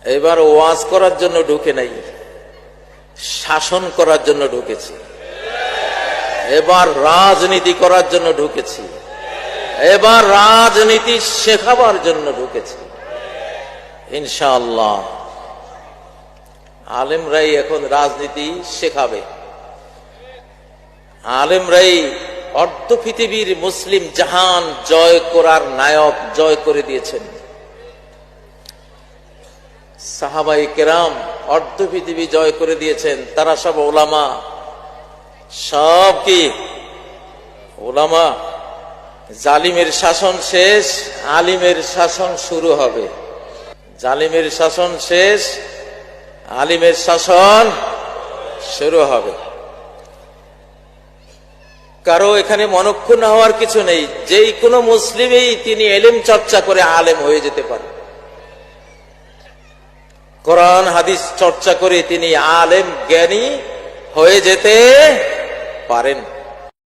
এবার ওয়াজ করার জন্য ঢুকে নাই, শাসন করার জন্য ঢুকেছি। এবার রাজনীতি করার জন্য ঢুকেছি। এবার রাজনীতি শেখাবার জন্য ঢুকেছি ইনশাআল্লাহ। আলেমরাই এখন রাজনীতি শেখাবে। আলেমরাই অর্ধ পৃথিবীর মুসলিম জাহান জয় করার নায়ক জয় করে দিয়েছেন। সাহাবায়ে কেরাম অর্ধ পৃথিবী জয় করে দিয়েছেন। তারা সব ওলামা, সব কি ওলামা। জালিমের শাসন শেষ, আলিমের শাসন শুরু হবে। জালিমের শাসন শেষ, আলিমের শাসন শুরু হবে। কারো এখানে মনক্ষুণ্ণ হওয়ার কিছু নেই। যেই কোনো মুসলিমই তিনি ইলম চর্চা করে আলেম হয়ে যেতে পারে। কোরআন হাদিস চর্চা করে তিনি আলেম জ্ঞানী হয়ে যেতে পারেন।